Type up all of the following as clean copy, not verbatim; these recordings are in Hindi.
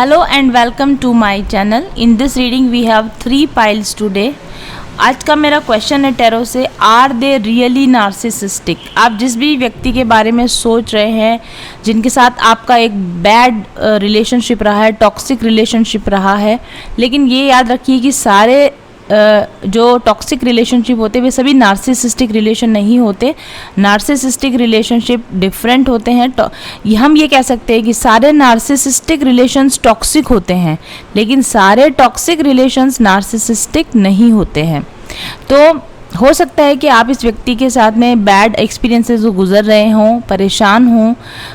Hello and welcome to my channel. In this reading we have 3 piles today. आज का मेरा क्वेश्चन है टैरो से, आर दे रियली नार्सिसिस्टिक। आप जिस भी व्यक्ति के बारे में सोच रहे हैं, जिनके साथ आपका एक बैड रिलेशनशिप रहा है, टॉक्सिक रिलेशनशिप रहा है, लेकिन ये याद रखिए कि सारे जो टॉक्सिक रिलेशनशिप होते हैं वे सभी नार्सिसिस्टिक रिलेशन नहीं होते। नार्सिसिस्टिक रिलेशनशिप डिफरेंट होते हैं। हम ये कह सकते हैं कि सारे नार्सिसिस्टिक रिलेशंस टॉक्सिक होते हैं, लेकिन सारे टॉक्सिक रिलेशंस नार्सिसिस्टिक नहीं होते हैं। तो हो सकता है कि आप इस व्यक्ति के साथ में बैड एक्सपीरियंसेस गुजर रहे हों, परेशान हों।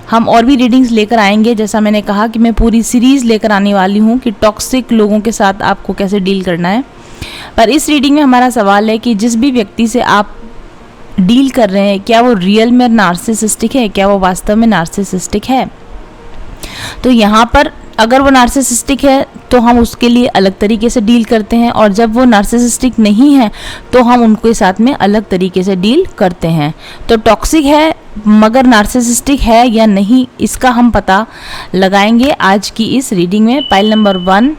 हम और भी रीडिंग्स लेकर आएंगे। जैसा मैंने कहा कि मैं पूरी सीरीज़ लेकर आने वाली हूँ कि टॉक्सिक लोगों के साथ आपको कैसे डील करना है। पर इस रीडिंग में हमारा सवाल है कि जिस भी व्यक्ति से आप डील कर रहे हैं, क्या वो रियल में नार्सिसिस्टिक है, क्या वो वास्तव में नार्सिसिस्टिक है। तो यहाँ पर अगर वो नार्सिसिस्टिक है तो हम उसके लिए अलग तरीके से डील करते हैं, और जब वो नार्सिसिस्टिक नहीं है तो हम उनके साथ में अलग तरीके से डील करते हैं। तो टॉक्सिक है मगर नार्सिसिस्टिक है या नहीं, इसका हम पता लगाएंगे आज की इस रीडिंग में। पाइल नंबर 1,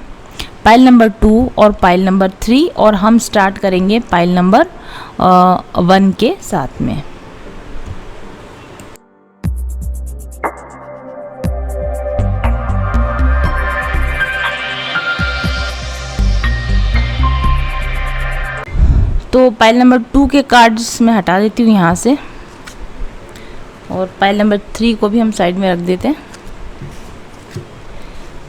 पाइल नंबर 2 और पाइल नंबर 3, और हम स्टार्ट करेंगे पाइल नंबर 1 के साथ में। तो पाइल नंबर 2 के कार्ड्स मैं हटा देती हूँ यहाँ से, और पाइल नंबर 3 को भी हम साइड में रख देते हैं।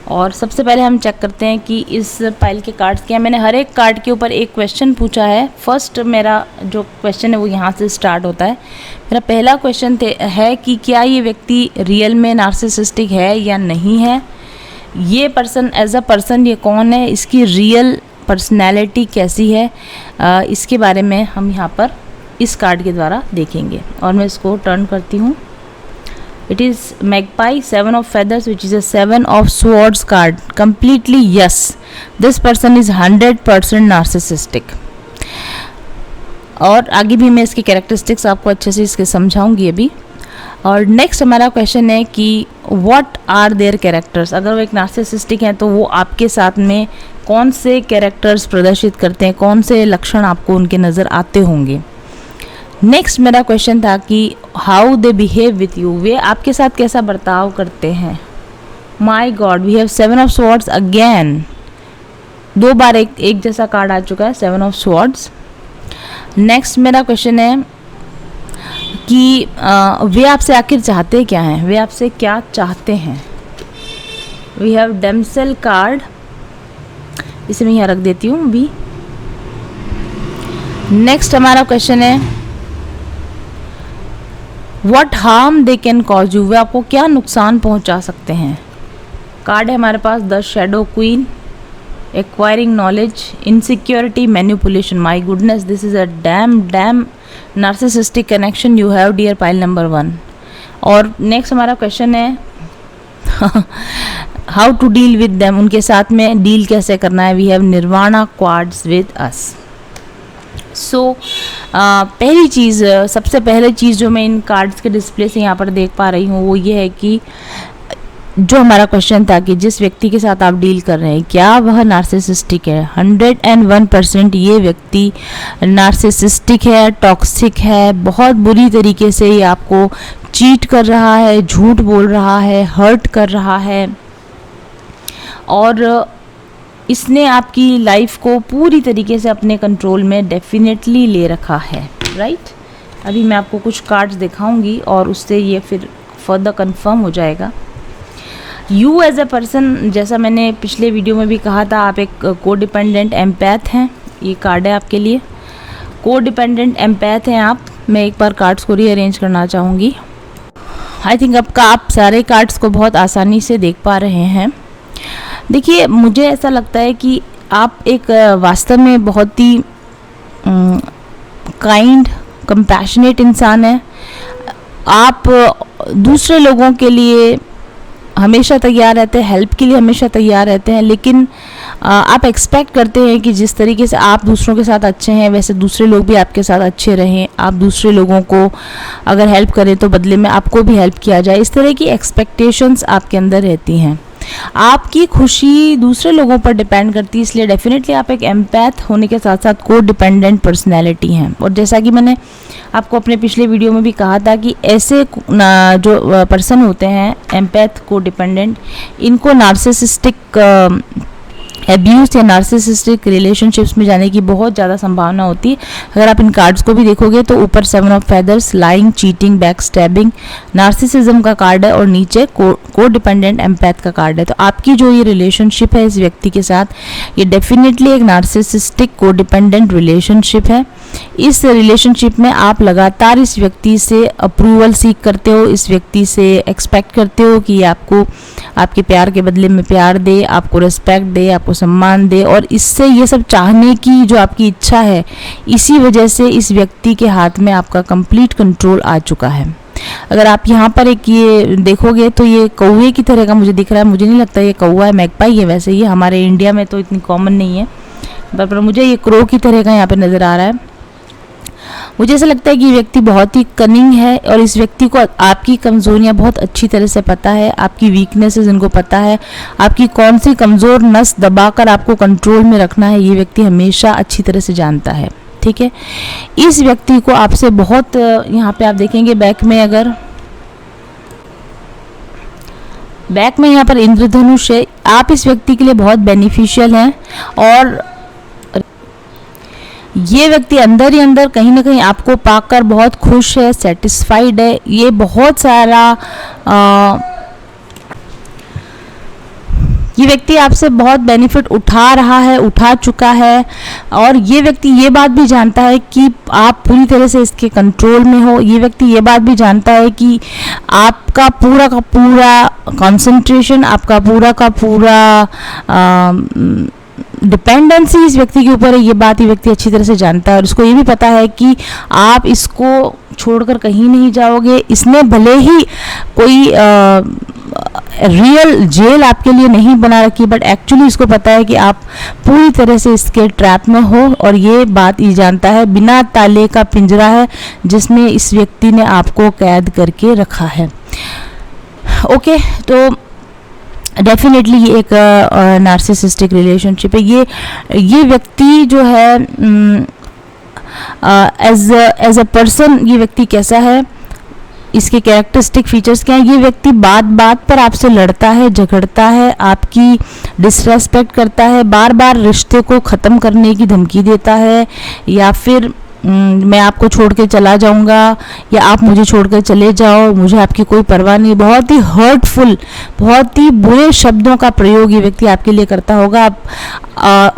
और सबसे पहले हम चेक करते हैं कि इस पाइल के कार्ड्स क्या। मैंने हर एक कार्ड के ऊपर एक क्वेश्चन पूछा है। फर्स्ट मेरा जो क्वेश्चन है वो यहाँ से स्टार्ट होता है। मेरा पहला क्वेश्चन है कि क्या ये व्यक्ति रियल में नार्सिसिस्टिक है या नहीं है। ये पर्सन एज अ पर्सन ये कौन है, इसकी रियल पर्सनैलिटी कैसी है, इसके बारे में हम यहाँ पर इस कार्ड के द्वारा देखेंगे। और मैं इसको टर्न करती हूँ। It is Magpie, 7 of feathers, which is a 7 of swords card. Completely yes, this person is 100% narcissistic. और आगे भी मैं इसके कैरेक्टरिस्टिक्स आपको अच्छे से इसके समझाऊंगी अभी। और नेक्स्ट हमारा क्वेश्चन है कि व्हाट आर देयर कैरेक्टर्स। अगर वो एक नार्सिसिस्टिक हैं तो वो आपके साथ में कौन से कैरेक्टर्स प्रदर्शित करते हैं, कौन से लक्षण आपको उनके नज़र आते होंगे। नेक्स्ट मेरा क्वेश्चन था कि how they behave with you, वे आपके साथ कैसा बर्ताव करते हैं। My god, we have 7 of swords again. 2 बार एक जैसा कार्ड आ चुका है, 7 ऑफ स्वॉर्ड्स। नेक्स्ट मेरा क्वेश्चन है कि वे आपसे आखिर चाहते क्या हैं, वे आपसे क्या चाहते हैं। वी हैव डेमसेल कार्ड, इसे मैं यहाँ रख देती हूँ अभी। नेक्स्ट हमारा क्वेश्चन है What harm they can cause you, वे आपको क्या नुकसान पहुंचा सकते हैं। कार्ड है हमारे पास the shadow queen, acquiring knowledge, insecurity, manipulation. My goodness, this is a damn narcissistic connection you have dear pile number 1। और नेक्स्ट हमारा क्वेश्चन है how to deal with them, उनके साथ में डील कैसे करना है। We have nirvana quads with us. So पहली चीज़, सबसे पहले चीज़ जो मैं इन कार्ड्स के डिस्प्ले से यहाँ पर देख पा रही हूँ वो ये है कि जो हमारा क्वेश्चन था कि जिस व्यक्ति के साथ आप डील कर रहे हैं क्या वह नार्सिसिस्टिक है। 101% ये व्यक्ति नार्सिसिस्टिक है, टॉक्सिक है, बहुत बुरी तरीके से ये आपको चीट कर रहा है, झूठ बोल रहा है, हर्ट कर रहा है, और इसने आपकी लाइफ को पूरी तरीके से अपने कंट्रोल में डेफिनेटली ले रखा है, राइट। अभी मैं आपको कुछ कार्ड्स दिखाऊंगी और उससे ये फिर फर्दर कंफर्म हो जाएगा। यू एज अ पर्सन, जैसा मैंने पिछले वीडियो में भी कहा था, आप एक कोडिपेंडेंट एम्पैथ हैं। ये कार्ड है आपके लिए, कोडिपेंडेंट एम्पैथ हैं आप। मैं एक बार कार्ड्स को रीअरेंज करना चाहूँगी। आई थिंक आप सारे कार्ड्स को बहुत आसानी से देख पा रहे हैं। देखिए, मुझे ऐसा लगता है कि आप एक वास्तव में बहुत ही काइंड, कंपैशनेट इंसान हैं। आप दूसरे लोगों के लिए हमेशा तैयार रहते हैं, हेल्प के लिए हमेशा तैयार रहते हैं, लेकिन आप एक्सपेक्ट करते हैं कि जिस तरीके से आप दूसरों के साथ अच्छे हैं वैसे दूसरे लोग भी आपके साथ अच्छे रहें। आप दूसरे लोगों को अगर हेल्प करें तो बदले में आपको भी हेल्प किया जाए। इस तरह की एक्सपेक्टेशंस आपके अंदर रहती हैं। आपकी खुशी दूसरे लोगों पर डिपेंड करती है, इसलिए डेफिनेटली आप एक एम्पैथ होने के साथ साथ को डिपेंडेंट पर्सनैलिटी हैं। और जैसा कि मैंने आपको अपने पिछले वीडियो में भी कहा था कि ऐसे जो पर्सन होते हैं एम्पैथ को डिपेंडेंट, इनको नार्सिसिस्टिक एब्यूज या नार्सिसिस्टिक रिलेशनशिप्स में जाने की बहुत ज़्यादा संभावना होती है। अगर आप इन कार्ड्स को भी देखोगे तो ऊपर 7 of feathers, lying, cheating, back stabbing, narcissism का कार्ड है और नीचे को डिपेंडेंट एम्पैथ का कार्ड है। तो आपकी जो ये रिलेशनशिप है इस व्यक्ति के साथ, ये डेफिनेटली एक नार्सिसिस्टिक को डिपेंडेंट रिलेशनशिप है। इस रिलेशनशिप में आप लगातार इस व्यक्ति से अप्रूवल सीख करते हो, इस व्यक्ति से एक्सपेक्ट करते हो कि आपको आपके प्यार के बदले में प्यार दे, आपको रिस्पेक्ट दे, आपको सम्मान दे, और इससे ये सब चाहने की जो आपकी इच्छा है, इसी वजह से इस व्यक्ति के हाथ में आपका कंप्लीट कंट्रोल आ चुका है। अगर आप यहाँ पर एक ये देखोगे तो ये कौवे की तरह का मुझे दिख रहा है, मुझे नहीं लगता ये कौवा है, मैगपाई है। वैसे ये हमारे इंडिया में तो इतनी कॉमन नहीं है, पर मुझे ये क्रो की तरह का यहाँ पे नज़र आ रहा है। मुझे ऐसा लगता है कि ये व्यक्ति बहुत ही कनिंग है और इस व्यक्ति को आपकी कमज़ोरियाँ बहुत अच्छी तरह से पता है, आपकी वीकनेसेस इनको पता है, आपकी कौन सी कमज़ोर नस दबाकर आपको कंट्रोल में रखना है, ये व्यक्ति हमेशा अच्छी तरह से जानता है। ठीक है, इस व्यक्ति को आपसे बहुत, यहाँ पे आप देखेंगे बैक में, अगर बैक में यहाँ पर इंद्रधनुष है, आप इस व्यक्ति के लिए बहुत बेनिफिशियल हैं और ये व्यक्ति अंदर ही अंदर कहीं ना कहीं आपको पाकर बहुत खुश है, सेटिस्फाइड है। ये बहुत सारा ये व्यक्ति आपसे बहुत बेनिफिट उठा रहा है, उठा चुका है, और ये व्यक्ति ये बात भी जानता है कि आप पूरी तरह से इसके कंट्रोल में हो। ये व्यक्ति ये बात भी जानता है कि आपका पूरा का पूरा कंसंट्रेशन, आपका पूरा का पूरा डिपेंडेंसी इस व्यक्ति के ऊपर है। ये बात ये व्यक्ति अच्छी तरह से जानता है और इसको ये भी पता है कि आप इसको छोड़कर कहीं नहीं जाओगे। इसने भले ही कोई रियल जेल आपके लिए नहीं बना रखी, बट एक्चुअली इसको पता है कि आप पूरी तरह से इसके ट्रैप में हो, और ये बात ये जानता है। बिना ताले का पिंजरा है जिसमें इस व्यक्ति ने आपको कैद करके रखा है। ओके, तो डेफिनेटली ये एक नार्सिसिस्टिक रिलेशनशिप है। ये व्यक्ति जो है एज अ पर्सन ये व्यक्ति कैसा है, इसके कैरेक्टरिस्टिक फीचर्स क्या हैं। ये व्यक्ति बात बात पर आपसे लड़ता है, झगड़ता है, आपकी डिसरेस्पेक्ट करता है, बार बार रिश्ते को ख़त्म करने की धमकी देता है, या फिर मैं आपको छोड़ के चला जाऊंगा, या आप मुझे छोड़कर चले जाओ, मुझे आपकी कोई परवाह नहीं। बहुत ही हर्टफुल, बहुत ही बुरे शब्दों का प्रयोग ये व्यक्ति आपके लिए करता होगा।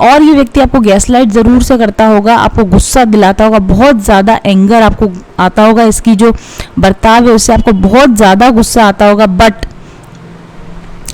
और ये व्यक्ति आपको गैसलाइट ज़रूर से करता होगा, आपको गुस्सा दिलाता होगा, बहुत ज़्यादा एंगर आपको आता होगा। इसकी जो बर्ताव है उससे आपको बहुत ज़्यादा गुस्सा आता होगा, बट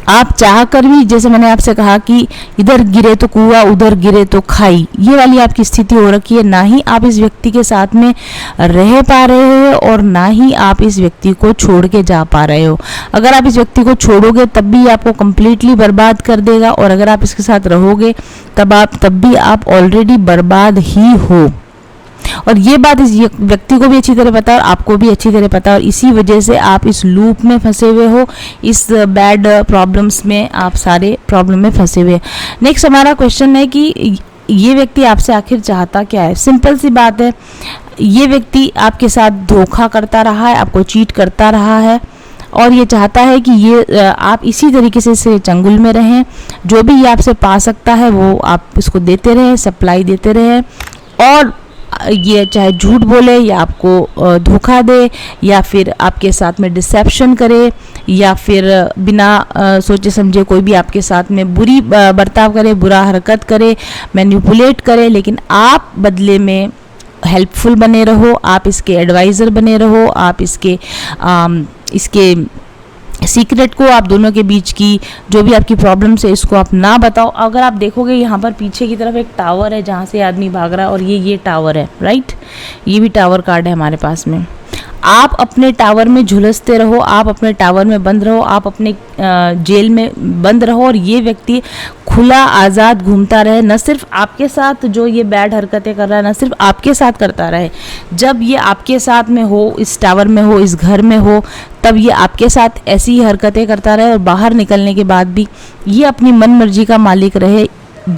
आप चाह कर भी, जैसे मैंने आपसे कहा कि इधर गिरे तो कुआं, उधर गिरे तो खाई, ये वाली आपकी स्थिति हो रखी है। ना ही आप इस व्यक्ति के साथ में रह पा रहे हो और ना ही आप इस व्यक्ति को छोड़ के जा पा रहे हो। अगर आप इस व्यक्ति को छोड़ोगे तब भी आपको कंप्लीटली बर्बाद कर देगा, और अगर आप इसके साथ रहोगे तब भी आप ऑलरेडी बर्बाद ही हो। और ये बात इस व्यक्ति को भी अच्छी तरह पता है और आपको भी अच्छी तरह पता है, और इसी वजह से आप इस लूप में फंसे हुए हो, इस बैड प्रॉब्लम्स में, आप सारे प्रॉब्लम में फंसे हुए। नेक्स्ट हमारा क्वेश्चन है कि ये व्यक्ति आपसे आखिर चाहता क्या है। सिंपल सी बात है, ये व्यक्ति आपके साथ धोखा करता रहा है, आपको चीट करता रहा है, और ये चाहता है कि ये आप इसी तरीके से इसे चंगुल में रहें। जो भी ये आपसे पा सकता है वो आप इसको देते रहें, सप्लाई देते रहें, और ये चाहे झूठ बोले या आपको धोखा दे, या फिर आपके साथ में डिसेप्शन करे, या फिर बिना सोचे समझे कोई भी आपके साथ में बुरी बर्ताव करे, बुरा हरकत करे, मैनिपुलेट करे, लेकिन आप बदले में हेल्पफुल बने रहो, आप इसके एडवाइज़र बने रहो, आप इसके सीक्रेट को, आप दोनों के बीच की जो भी आपकी प्रॉब्लम्स है इसको आप ना बताओ। अगर आप देखोगे यहाँ पर पीछे की तरफ एक टावर है जहाँ से आदमी भाग रहा है, और ये टावर है, राइट, ये भी टावर कार्ड है हमारे पास में। आप अपने टावर में झुलसते रहो, आप अपने टावर में बंद रहो, आप अपने जेल में बंद रहो, और ये व्यक्ति खुला आज़ाद घूमता रहे, न सिर्फ आपके साथ जो ये बैड हरकतें कर रहा है, न सिर्फ आपके साथ करता रहे, जब ये आपके साथ में हो, इस टावर में हो, इस घर में हो, तब ये आपके साथ ऐसी ही हरकतें करता रहे और बाहर निकलने के बाद भी ये अपनी मन मर्जी का मालिक रहे।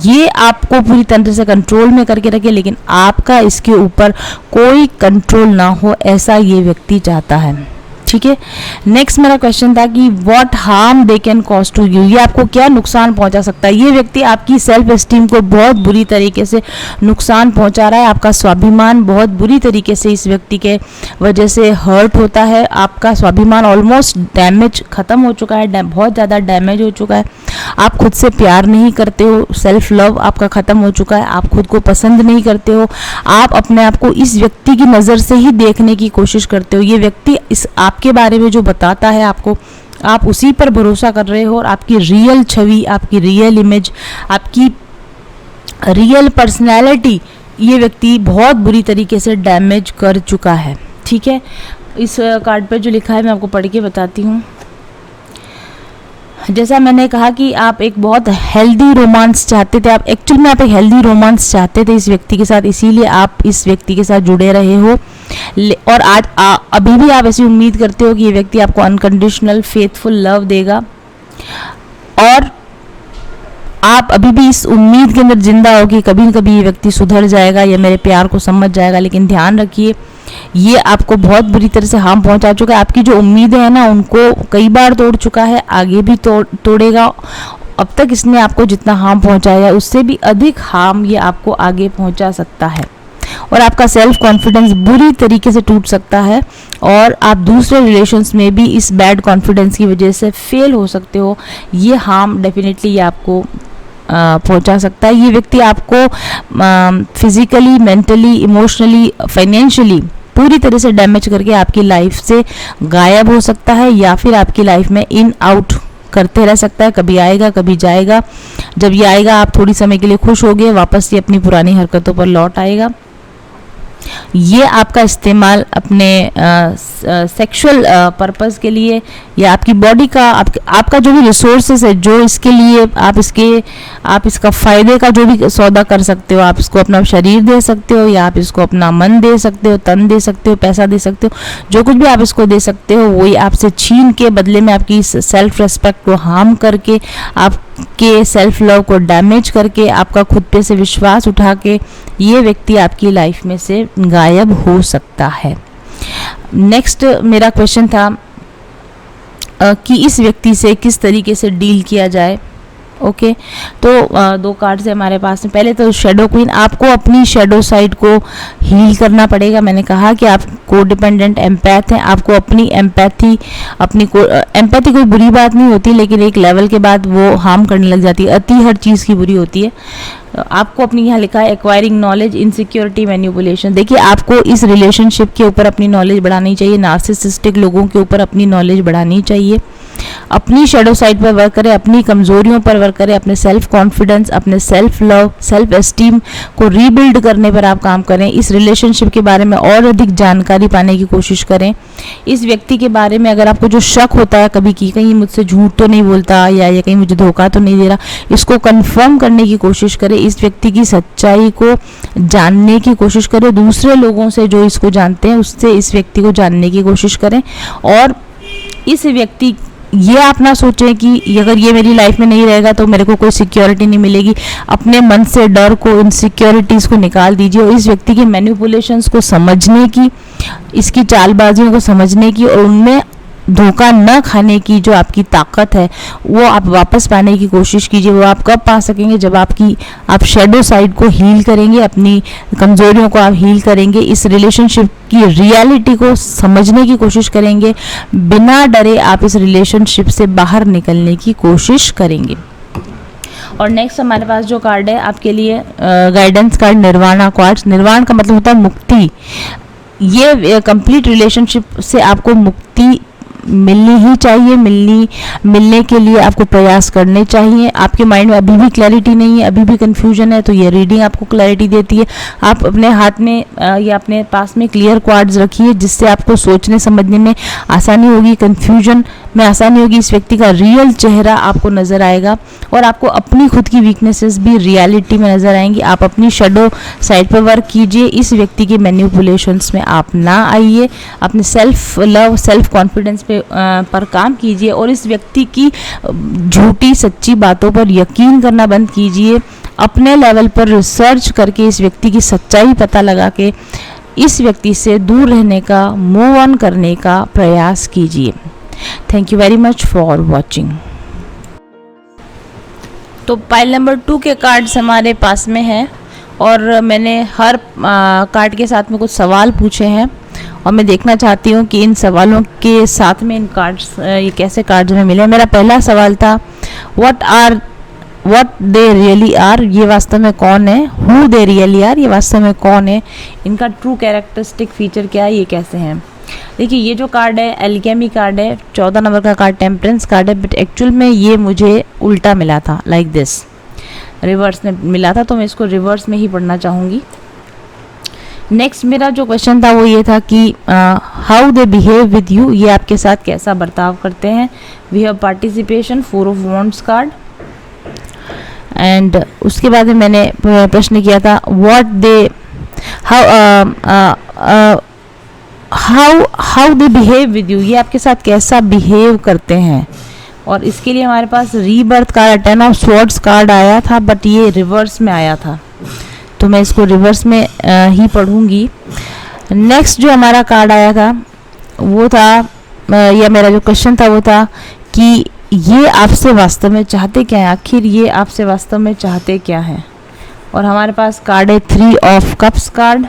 ये आपको पूरी तरह से कंट्रोल में करके रखे, लेकिन आपका इसके ऊपर कोई कंट्रोल ना हो, ऐसा ये व्यक्ति चाहता है। ठीक है, नेक्स्ट मेरा क्वेश्चन था कि what harm they can cause to you, ये आपको क्या नुकसान पहुंचा सकता है। ये व्यक्ति आपकी सेल्फ एस्टीम को बहुत बुरी तरीके से नुकसान पहुंचा रहा है, आपका स्वाभिमान बहुत बुरी तरीके से इस व्यक्ति के वजह से हर्ट होता है, आपका स्वाभिमान ऑलमोस्ट डैमेज खत्म हो चुका है, बहुत ज़्यादा डैमेज हो चुका है, आप खुद से प्यार नहीं करते हो, सेल्फ लव आपका ख़त्म हो चुका है, आप खुद को पसंद नहीं करते हो, आप अपने आप को इस व्यक्ति की नज़र से ही देखने की कोशिश करते हो। ये व्यक्ति इस आपके बारे में जो बताता है आपको, आप उसी पर भरोसा कर रहे हो और आपकी रियल छवि, आपकी रियल इमेज, आपकी रियल पर्सनैलिटी ये व्यक्ति बहुत बुरी तरीके से डैमेज कर चुका है। ठीक है, इस कार्ड पर जो लिखा है मैं आपको पढ़ के बताती हूँ। जैसा मैंने कहा कि आप एक बहुत हेल्दी रोमांस चाहते थे, आप एक्चुअल में आप एक हेल्दी रोमांस चाहते थे इस व्यक्ति के साथ, इसीलिए आप इस व्यक्ति के साथ जुड़े रहे हो। और आज अभी भी आप ऐसी उम्मीद करते हो कि ये व्यक्ति आपको अनकंडीशनल फेथफुल लव देगा, और आप अभी भी इस उम्मीद के अंदर जिंदा हो कि कभी न कभी ये व्यक्ति सुधर जाएगा या मेरे प्यार को समझ जाएगा। लेकिन ध्यान रखिए, ये आपको बहुत बुरी तरह से हार्म पहुंचा चुका है, आपकी जो उम्मीदें हैं ना उनको कई बार तोड़ चुका है, आगे भी तोड़ेगा। अब तक इसने आपको जितना हार्म पहुंचाया उससे भी अधिक हार्म ये आपको आगे पहुंचा सकता है, और आपका सेल्फ कॉन्फिडेंस बुरी तरीके से टूट सकता है, और आप दूसरे रिलेशंस में भी इस बैड कॉन्फिडेंस की वजह से फेल हो सकते हो। ये हार्म डेफिनेटली ये आपको पहुंचा सकता है। ये व्यक्ति आपको फिजिकली, मेंटली, इमोशनली, फाइनेंशियली पूरी तरह से डैमेज करके आपकी लाइफ से गायब हो सकता है, या फिर आपकी लाइफ में इन आउट करते रह सकता है। कभी आएगा कभी जाएगा, जब ये आएगा आप थोड़ी समय के लिए खुश होगे, वापस ये अपनी पुरानी हरकतों पर लौट आएगा। ये आपका इस्तेमाल अपने सेक्सुअल पर्पस के लिए, या आपकी बॉडी का आपका जो भी रिसोर्सेज है, जो इसके लिए आप इसका फ़ायदे का जो भी सौदा कर सकते हो, आप इसको अपना शरीर दे सकते हो, या आप इसको अपना मन दे सकते हो, तन दे सकते हो, पैसा दे सकते हो, जो कुछ भी आप इसको दे सकते हो वही आपसे छीन के बदले में आपकी सेल्फ रेस्पेक्ट को हार्म करके, आपके सेल्फ लव को डैमेज करके, आपका खुद पे से विश्वास उठा के ये व्यक्ति आपकी लाइफ में से गायब हो सकता है। नेक्स्ट मेरा क्वेश्चन था कि इस व्यक्ति से किस तरीके से डील किया जाए। ओके, तो दो कार्ड्स है हमारे पास में। पहले तो शेडो क्वीन, आपको अपनी शेडो साइड को हील करना पड़ेगा। मैंने कहा कि आप कोडिपेंडेंट एम्पैथ हैं, आपको अपनी एम्पैथी कोई बुरी बात नहीं होती, लेकिन एक लेवल के बाद वो हार्म करने लग जाती है। अति हर चीज़ की बुरी होती है। आपको अपनी यहाँ लिखा है एक्वायरिंग नॉलेज, इनसिक्योरिटी, मैनिपुलेशन। देखिए, आपको इस रिलेशनशिप के ऊपर अपनी नॉलेज बढ़ानी चाहिए, नार्सिसिस्टिक लोगों के ऊपर अपनी नॉलेज बढ़ानी चाहिए। अपनी शेडो साइड पर वर्क करें, अपनी कमजोरियों पर वर्क करें, अपने सेल्फ कॉन्फिडेंस, अपने सेल्फ लव, सेल्फ एस्टीम को रीबिल्ड करने पर आप काम करें। इस रिलेशनशिप के बारे में और अधिक जानकारी पाने की कोशिश करें। इस व्यक्ति के बारे में अगर आपको जो शक होता है कभी कि कहीं मुझसे झूठ तो नहीं बोलता, या कहीं मुझे धोखा तो नहीं दे रहा, इसको कंफर्म करने की कोशिश करें। इस व्यक्ति की सच्चाई को जानने की कोशिश करें। दूसरे लोगों से जो इसको जानते हैं उससे इस व्यक्ति को जानने की कोशिश करें। और इस व्यक्ति, ये आप ना सोचें कि अगर ये मेरी लाइफ में नहीं रहेगा तो मेरे को कोई सिक्योरिटी नहीं मिलेगी। अपने मन से डर को, इनसिक्योरिटीज़ को निकाल दीजिए, और इस व्यक्ति के मैनिपुलेशंस को समझने की, इसकी चालबाजियों को समझने की, और उनमें धोखा न खाने की जो आपकी ताकत है वो आप वापस पाने की कोशिश कीजिए। वो आप कब पा सकेंगे? जब आप शेडो साइड को हील करेंगे, अपनी कमजोरियों को आप हील करेंगे, इस रिलेशनशिप की रियलिटी को समझने की कोशिश करेंगे, बिना डरे आप इस रिलेशनशिप से बाहर निकलने की कोशिश करेंगे। और नेक्स्ट हमारे पास जो कार्ड है आपके लिए गाइडेंस कार्ड, निर्वाणा कार्ड। निर्वाण का मतलब होता है मुक्ति। ये कंप्लीट रिलेशनशिप से आपको मुक्ति मिलनी ही चाहिए, मिलने के लिए आपको प्रयास करने चाहिए। आपके माइंड में अभी भी क्लैरिटी नहीं है, अभी भी कंफ्यूजन है, तो ये रीडिंग आपको क्लैरिटी देती है। आप अपने हाथ में या अपने पास में क्लियर कार्ड्स रखिए, जिससे आपको सोचने समझने में आसानी होगी, कंफ्यूजन में आसानी होगी। इस व्यक्ति का रियल चेहरा आपको नज़र आएगा और आपको अपनी खुद की वीकनेसेस भी रियलिटी में नज़र आएंगी। आप अपनी शैडो साइड पर वर्क कीजिए, इस व्यक्ति के मैनिपुलेशंस में आप ना आइए, अपने सेल्फ लव, सेल्फ कॉन्फिडेंस पे पर काम कीजिए और इस व्यक्ति की झूठी सच्ची बातों पर यकीन करना बंद कीजिए। अपने लेवल पर रिसर्च करके इस व्यक्ति की सच्चाई पता लगा के इस व्यक्ति से दूर रहने का, मूव ऑन करने का प्रयास कीजिए। Thank you very much for watching. तो पाइल नंबर 2 के कार्ड्स हमारे पास में हैं और मैंने हर कार्ड के साथ में कुछ सवाल पूछे हैं और मैं देखना चाहती हूँ कि इन सवालों के साथ में इन कार्ड्स, ये कैसे कार्ड्स में मिले। मेरा पहला सवाल था व्हाट दे रियली आर, ये वास्तव में कौन है। हु दे रियली आर, ये वास्तव में कौन है। इनका ट्रू कैरेक्टरिस्टिक फीचर क्या है, ये कैसे हैं। देखिए ये जो कार्ड है एल्केमी कार्ड है, 14 नंबर का कार्ड टेम्परेंस कार्ड है, बट एक्चुअल में ये मुझे उल्टा मिला था, लाइक दिस, रिवर्स में मिला था, तो मैं इसको रिवर्स में ही पढ़ना चाहूँगी। नेक्स्ट मेरा जो क्वेश्चन था वो ये था कि how they behave with you, ये आपके साथ कैसा बर्ताव करते हैं। We have participation, 4 of wands card. And उसके बाद में मैंने प्रश्न किया था what they how they behave with you, ये आपके साथ कैसा बिहेव करते हैं। और इसके लिए हमारे पास rebirth card, 10 of swords card आया था, बट ये रिवर्स में आया था, तो मैं इसको रिवर्स में ही पढ़ूंगी। नेक्स्ट जो हमारा कार्ड आया था वो था, या मेरा जो क्वेश्चन था वो था कि ये आपसे वास्तव में चाहते क्या है, आखिर ये आपसे वास्तव में चाहते क्या है। और हमारे पास कार्ड है 3 ऑफ कप्स कार्ड।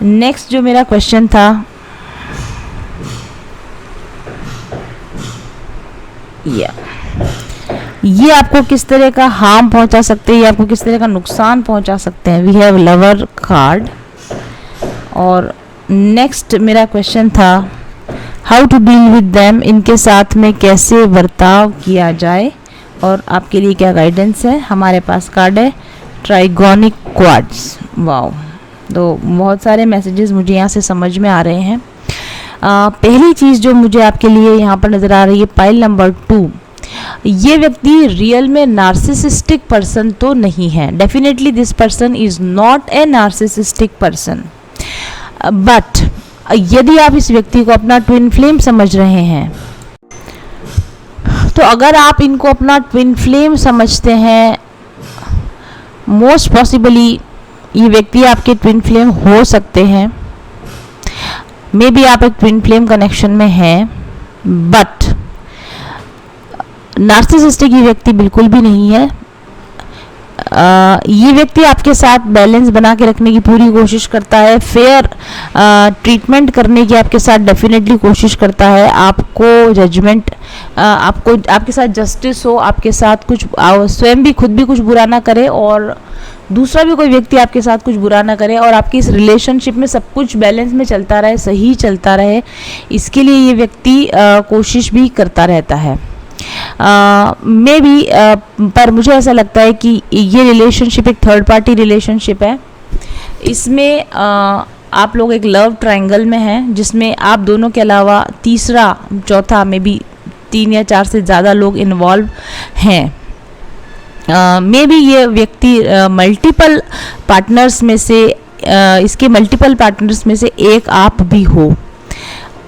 नेक्स्ट जो मेरा क्वेश्चन था ये आपको किस तरह का हार्म पहुंचा सकते हैं, ये आपको किस तरह का नुकसान पहुंचा सकते हैं। We have lover card. और नेक्स्ट मेरा क्वेश्चन था how to deal with them, इनके साथ में कैसे बर्ताव किया जाए और आपके लिए क्या गाइडेंस है। हमारे पास कार्ड है ट्राइगोनिक क्वाड्स। वाओ, तो बहुत सारे मैसेजेस मुझे यहाँ से समझ में आ रहे हैं। पहली चीज़ जो मुझे आपके लिए यहाँ पर नज़र आ रही है, पाइल नंबर 2, ये व्यक्ति रियल में नार्सिसिस्टिक पर्सन तो नहीं है। Definitely this person is not a narcissistic person, but यदि आप इस व्यक्ति को अपना ट्विन फ्लेम समझ रहे हैं, तो अगर आप इनको अपना ट्विन फ्लेम समझते हैं, मोस्ट पॉसिबली ये व्यक्ति आपके ट्विन फ्लेम हो सकते हैं। मे बी आप एक ट्विन फ्लेम कनेक्शन में हैं, बट नार्सिसिस्टिक ये व्यक्ति बिल्कुल भी नहीं है। ये व्यक्ति आपके साथ बैलेंस बना के रखने की पूरी कोशिश करता है, फेयर ट्रीटमेंट करने की आपके साथ डेफिनेटली कोशिश करता है। आपको जजमेंट, आपको आपके साथ जस्टिस हो, आपके साथ कुछ स्वयं भी खुद भी कुछ बुरा ना करे और दूसरा भी कोई व्यक्ति आपके साथ कुछ बुरा ना करे, और आपकी इस रिलेशनशिप में सब कुछ बैलेंस में चलता रहे, सही चलता रहे, इसके लिए ये व्यक्ति कोशिश भी करता रहता है। मे बी पर मुझे ऐसा लगता है कि ये रिलेशनशिप एक थर्ड पार्टी रिलेशनशिप है। इसमें आप लोग एक लव ट्रायंगल में हैं, जिसमें आप दोनों के अलावा तीसरा, चौथा, मे बी 3 या 4 से ज़्यादा लोग इन्वॉल्व हैं। मे बी ये व्यक्ति मल्टीपल पार्टनर्स में से, इसके मल्टीपल पार्टनर्स में से एक आप भी हो,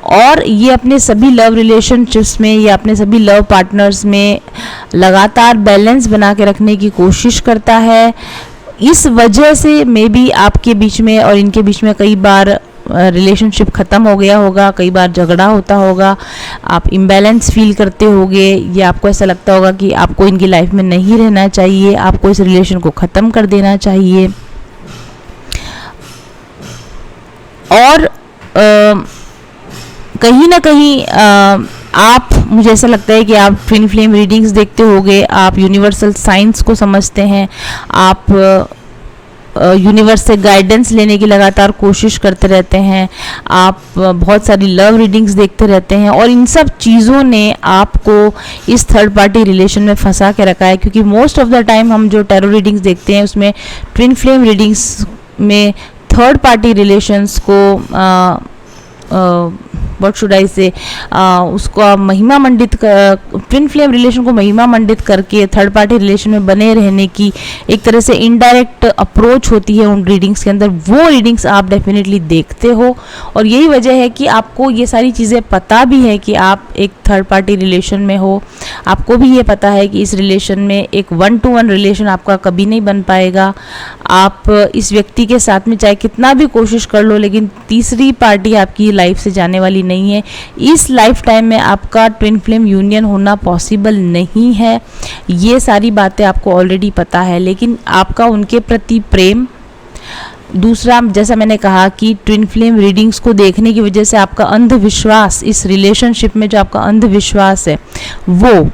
और ये अपने सभी लव रिलेशनशिप्स में या अपने सभी लव पार्टनर्स में लगातार बैलेंस बना के रखने की कोशिश करता है। इस वजह से मे बी आपके बीच में और इनके बीच में कई बार रिलेशनशिप ख़त्म हो गया होगा, कई बार झगड़ा होता होगा, आप इम्बैलेंस फील करते होगे, या आपको ऐसा लगता होगा कि आपको इनकी लाइफ में नहीं रहना चाहिए, आपको इस रिलेशन को ख़त्म कर देना चाहिए। और कहीं ना कहीं आप, मुझे ऐसा लगता है कि आप ट्विन फ्लेम रीडिंग्स देखते होंगे, आप यूनिवर्सल साइंस को समझते हैं, आप यूनिवर्स से गाइडेंस लेने की लगातार कोशिश करते रहते हैं, आप बहुत सारी लव रीडिंग्स देखते रहते हैं, और इन सब चीज़ों ने आपको इस थर्ड पार्टी रिलेशन में फंसा के रखा है। क्योंकि मोस्ट ऑफ द टाइम हम जो टैरो रीडिंग्स देखते हैं उसमें ट्विन फ्लेम रीडिंग्स में थर्ड पार्टी रिलेशंस को व्हाट शुड आई से उसको महिमा मंडित ट्विन फ्लेम रिलेशन को महिमा मंडित करके थर्ड पार्टी रिलेशन में बने रहने की एक तरह से इनडायरेक्ट अप्रोच होती है उन रीडिंग्स के अंदर। वो रीडिंग्स आप डेफिनेटली देखते हो, और यही वजह है कि आपको ये सारी चीज़ें पता भी है कि आप एक थर्ड पार्टी रिलेशन में हो। आपको भी ये पता है कि इस रिलेशन में एक 1-to-1 रिलेशन आपका कभी नहीं बन पाएगा। आप इस व्यक्ति के साथ में चाहे कितना भी कोशिश कर लो, लेकिन तीसरी पार्टी आपकी लाइफ से जाने वाली नहीं है। इस लाइफ टाइम में आपका ट्विन फ्लेम यूनियन होना पॉसिबल नहीं है। ये सारी बातें आपको ऑलरेडी पता है, लेकिन आपका उनके प्रति प्रेम, दूसरा जैसा मैंने कहा कि ट्विन फ्लेम रीडिंग्स को देखने की वजह से आपका अंधविश्वास, इस रिलेशनशिप में जो आपका अंधविश्वास है वो,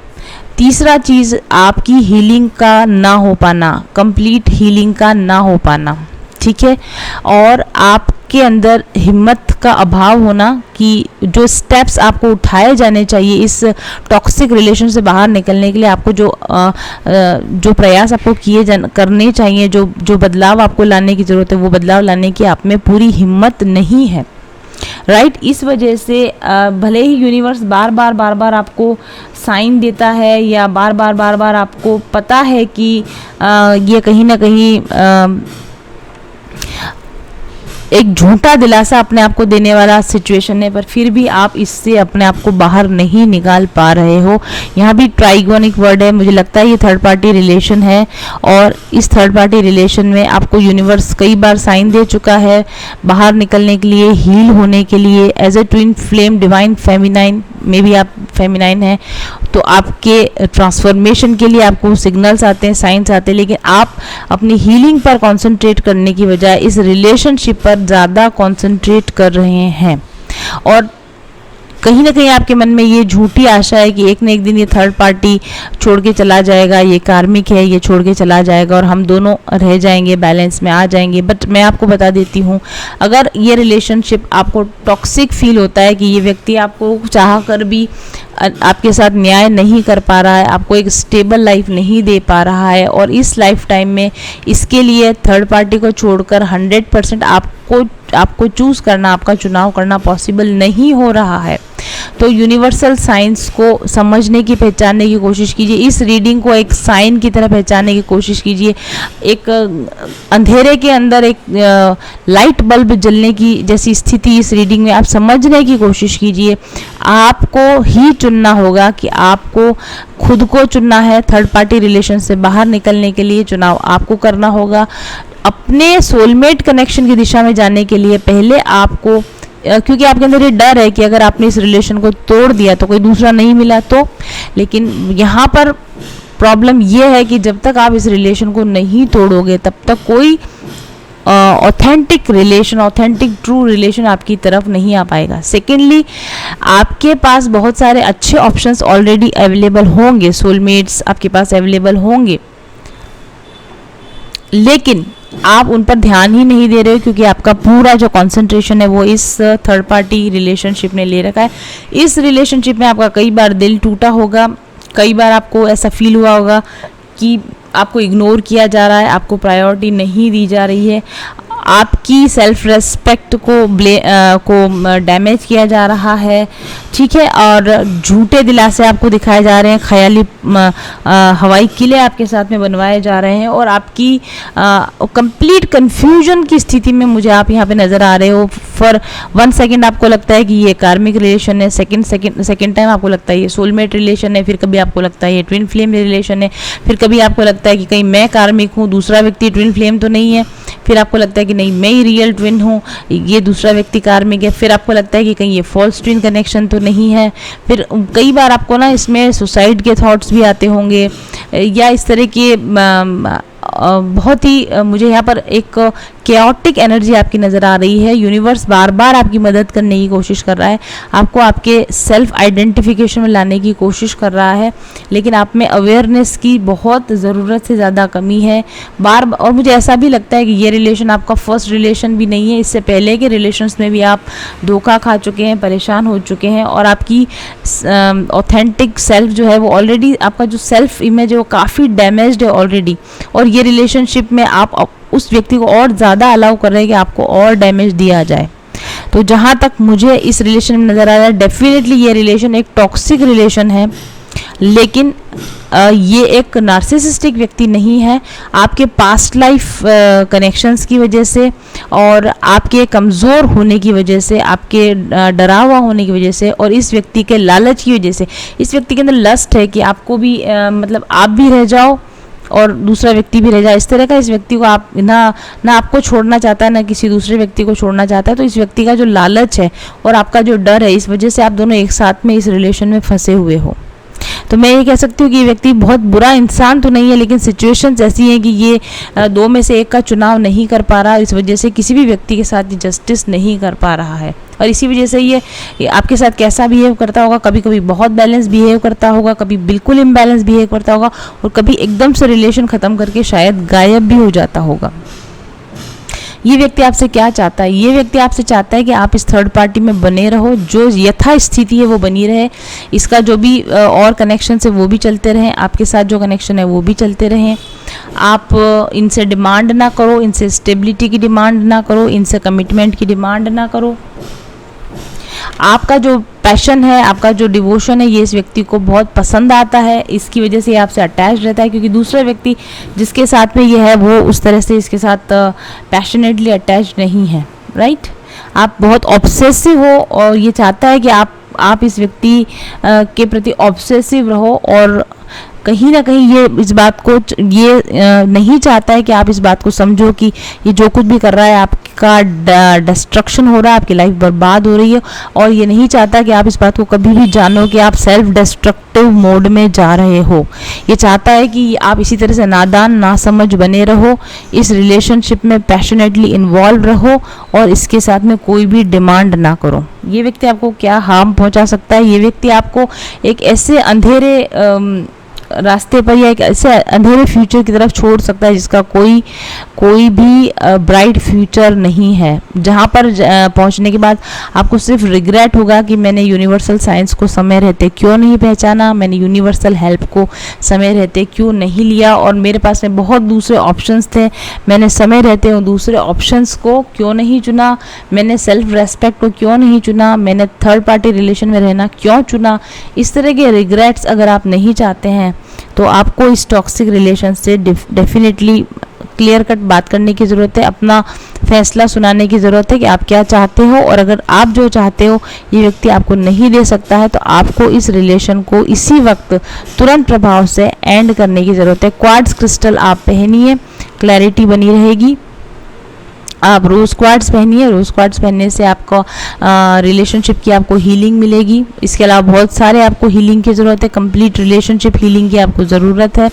तीसरा चीज़ आपकी हीलिंग का ना हो पाना, कंप्लीट हीलिंग का ना हो पाना, ठीक है, और आपके अंदर हिम्मत का अभाव होना कि जो स्टेप्स आपको उठाए जाने चाहिए इस टॉक्सिक रिलेशन से बाहर निकलने के लिए, आपको जो प्रयास आपको करने चाहिए, जो बदलाव आपको लाने की ज़रूरत है, वो बदलाव लाने की आप में पूरी हिम्मत नहीं है, राइट। इस वजह से भले ही यूनिवर्स बार बार आपको साइन देता है, या बार बार आपको पता है कि ये कहीं ना कहीं एक झूठा दिलासा अपने आप को देने वाला सिचुएशन है, पर फिर भी आप इससे अपने आप को बाहर नहीं निकाल पा रहे हो। यहाँ भी ट्राइगोनिक वर्ड है, मुझे लगता है ये थर्ड पार्टी रिलेशन है, और इस थर्ड पार्टी रिलेशन में आपको यूनिवर्स कई बार साइन दे चुका है बाहर निकलने के लिए, हील होने के लिए। As a twin flame divine feminine में भी आप फेमिनाइन हैं, तो आपके ट्रांसफॉर्मेशन के लिए आपको सिग्नल्स आते हैं, साइंस आते हैं, लेकिन आप अपनी हीलिंग पर कंसंट्रेट करने की बजाय इस रिलेशनशिप पर ज़्यादा कंसंट्रेट कर रहे हैं, और कहीं ना कहीं आपके मन में ये झूठी आशा है कि एक न एक दिन ये थर्ड पार्टी छोड़ के चला जाएगा, ये कार्मिक है, ये छोड़ के चला जाएगा और हम दोनों रह जाएंगे, बैलेंस में आ जाएंगे। बट मैं आपको बता देती हूँ, अगर ये रिलेशनशिप आपको टॉक्सिक फील होता है कि ये व्यक्ति आपको चाह कर भी आपके साथ न्याय नहीं कर पा रहा है, आपको एक स्टेबल लाइफ नहीं दे पा रहा है, और इस लाइफ टाइम में इसके लिए थर्ड पार्टी को छोड़कर 100% आपको चूज़ करना, आपका चुनाव करना पॉसिबल नहीं हो रहा है, तो यूनिवर्सल साइंस को समझने की, पहचानने की कोशिश कीजिए। इस रीडिंग को एक साइन की तरह पहचानने की कोशिश कीजिए। एक अंधेरे के अंदर एक लाइट बल्ब जलने की जैसी स्थिति इस रीडिंग में आप समझने की कोशिश कीजिए। आपको ही चुनना होगा कि आपको खुद को चुनना है। थर्ड पार्टी रिलेशन से बाहर निकलने के लिए चुनाव आपको करना होगा। अपने सोलमेट कनेक्शन की दिशा में जाने के लिए पहले आपको, क्योंकि आपके अंदर ये डर है कि अगर आपने इस रिलेशन को तोड़ दिया तो कोई दूसरा नहीं मिला तो, लेकिन यहाँ पर प्रॉब्लम ये है कि जब तक आप इस रिलेशन को नहीं तोड़ोगे तब तक कोई authentic relation, authentic true relation आपकी तरफ नहीं आ पाएगा। सेकेंडली, आपके पास बहुत सारे अच्छे ऑप्शंस ऑलरेडी अवेलेबल होंगे, सोलमेट्स आपके पास अवेलेबल होंगे, लेकिन आप उन पर ध्यान ही नहीं दे रहे हो क्योंकि आपका पूरा जो कंसंट्रेशन है वो इस थर्ड पार्टी रिलेशनशिप ने ले रखा है। इस रिलेशनशिप में आपका कई बार दिल टूटा होगा, कई बार आपको ऐसा फील हुआ होगा कि आपको इग्नोर किया जा रहा है, आपको प्रायोरिटी नहीं दी जा रही है, आपकी सेल्फ रेस्पेक्ट को डैमेज किया जा रहा है, ठीक है, और झूठे दिलासे आपको दिखाए जा रहे हैं, ख्याली हवाई किले आपके साथ में बनवाए जा रहे हैं, और आपकी कंप्लीट कंफ्यूजन की स्थिति में मुझे आप यहाँ पे नज़र आ रहे हो। फॉर 1 सेकेंड आपको लगता है कि ये कार्मिक रिलेशन है, सेकेंड टाइम आपको लगता है ये सोलमेट रिलेशन है, फिर कभी आपको लगता है ये ट्विन फ्लेम रिलेशन है, फिर कभी आपको लगता है कि कहीं मैं कार्मिक हूँ, दूसरा व्यक्ति ट्विन फ्लेम तो नहीं है, फिर आपको लगता है कि नहीं मैं ही रियल ट्विन हूँ, ये दूसरा व्यक्ति कार्मिक है, फिर आपको लगता है कि कहीं ये फॉल्स ट्विन कनेक्शन तो नहीं है, फिर कई बार आपको ना इसमें सुसाइड के थॉट्स भी आते होंगे, या इस तरह के बहुत ही मुझे यहाँ पर एक केओटिक एनर्जी आपकी नज़र आ रही है। यूनिवर्स बार बार आपकी मदद करने की कोशिश कर रहा है, आपको आपके सेल्फ आइडेंटिफिकेशन में लाने की कोशिश कर रहा है, लेकिन आप में अवेयरनेस की बहुत ज़रूरत से ज़्यादा कमी है। और मुझे ऐसा भी लगता है कि ये रिलेशन आपका फर्स्ट रिलेशन भी नहीं है, इससे पहले के रिलेशंस में भी आप धोखा खा चुके हैं, परेशान हो चुके हैं, और आपकी ऑथेंटिक सेल्फ जो है वो ऑलरेडी, आपका जो सेल्फ इमेज है वो काफ़ी डैमेज्ड है ऑलरेडी, और ये रिलेशनशिप में आप उस व्यक्ति को और ज़्यादा अलाउ कर रहे हैं कि आपको और डैमेज दिया जाए। तो जहाँ तक मुझे इस रिलेशन में नज़र आ रहा है, डेफिनेटली ये रिलेशन एक टॉक्सिक रिलेशन है, लेकिन ये एक नार्सिसिस्टिक व्यक्ति नहीं है। आपके पास्ट लाइफ कनेक्शंस की वजह से और आपके कमज़ोर होने की वजह से, आपके डरा हुआ होने की वजह से, और इस व्यक्ति के लालच की वजह से, इस व्यक्ति के अंदर लस्ट है कि आपको भी मतलब आप भी रह जाओ और दूसरा व्यक्ति भी रह जाए। इस तरह का इस व्यक्ति को आप ना आपको छोड़ना चाहता है, ना किसी दूसरे व्यक्ति को छोड़ना चाहता है। तो इस व्यक्ति का जो लालच है और आपका जो डर है, इस वजह से आप दोनों एक साथ में इस रिलेशन में फंसे हुए हो। तो मैं ये कह सकती हूँ कि ये व्यक्ति बहुत बुरा इंसान तो नहीं है, लेकिन सिचुएशंस ऐसी हैं कि ये दो में से एक का चुनाव नहीं कर पा रहा, इस वजह से किसी भी व्यक्ति के साथ ये जस्टिस नहीं कर पा रहा है, और इसी वजह से ये आपके साथ कैसा बिहेव करता होगा, कभी कभी बहुत बैलेंस बिहेव करता होगा, कभी बिल्कुल इम्बैलेंस बिहेव करता होगा, और कभी एकदम से रिलेशन ख़त्म करके शायद गायब भी हो जाता होगा। ये व्यक्ति आपसे क्या चाहता है? ये व्यक्ति आपसे चाहता है कि आप इस थर्ड पार्टी में बने रहो, जो यथा स्थिति है वो बनी रहे, इसका जो भी और कनेक्शन है वो भी चलते रहें, आपके साथ जो कनेक्शन है वो भी चलते रहें। आप इनसे डिमांड ना करो, इनसे स्टेबिलिटी की डिमांड ना करो, इनसे कमिटमेंट की डिमांड ना करो। आपका जो पैशन है, आपका जो डिवोशन है, ये इस व्यक्ति को बहुत पसंद आता है, इसकी वजह से ये आपसे अटैच रहता है, क्योंकि दूसरा व्यक्ति जिसके साथ में ये है वो उस तरह से इसके साथ पैशनेटली अटैच नहीं है, राइट। आप बहुत ऑब्सेसिव हो, और ये चाहता है कि आप इस व्यक्ति के प्रति ऑब्सेसिव रहो, और कहीं ना कहीं ये इस बात को नहीं चाहता है कि आप इस बात को समझो कि ये जो कुछ भी कर रहा है आपका डिस्ट्रक्शन हो रहा है, आपकी लाइफ बर्बाद हो रही है, और ये नहीं चाहता कि आप इस बात को कभी भी जानो कि आप सेल्फ डिस्ट्रक्टिव मोड में जा रहे हो। ये चाहता है कि आप इसी तरह से नादान नासमझ बने रहो, इस रिलेशनशिप में पैशनेटली इन्वॉल्व रहो, और इसके साथ में कोई भी डिमांड ना करो। ये व्यक्ति आपको क्या हार्म पहुंचा सकता है? ये व्यक्ति आपको एक ऐसे अंधेरे रास्ते पर या एक ऐसे अंधेरे फ्यूचर की तरफ छोड़ सकता है जिसका कोई भी ब्राइट फ्यूचर नहीं है, जहाँ पर पहुँचने के बाद आपको सिर्फ रिग्रेट होगा कि मैंने यूनिवर्सल साइंस को समय रहते क्यों नहीं पहचाना, मैंने यूनिवर्सल हेल्प को समय रहते क्यों नहीं लिया, और मेरे पास में बहुत दूसरे ऑप्शंस थे, मैंने समय रहते उन दूसरे ऑप्शंस को क्यों नहीं चुना, मैंने सेल्फ रेस्पेक्ट को क्यों नहीं चुना, मैंने थर्ड पार्टी रिलेशन में रहना क्यों चुना। इस तरह के रिग्रेट्स अगर आप नहीं चाहते हैं तो आपको इस टॉक्सिक रिलेशन से डेफिनेटली क्लियर कट बात करने की ज़रूरत है, अपना फैसला सुनाने की ज़रूरत है कि आप क्या चाहते हो, और अगर आप जो चाहते हो ये व्यक्ति आपको नहीं दे सकता है तो आपको इस रिलेशन को इसी वक्त तुरंत प्रभाव से एंड करने की ज़रूरत है। क्वार्ट्ज क्रिस्टल आप पहनिए, क्लैरिटी बनी रहेगी। आप रोज़ क्वार्ट्ज पहनिए, रोज़ क्वार्ट्ज पहनने से आपको रिलेशनशिप की आपको हीलिंग मिलेगी। इसके अलावा बहुत सारे आपको हीलिंग की ज़रूरत है, कंप्लीट रिलेशनशिप हीलिंग की आपको ज़रूरत है,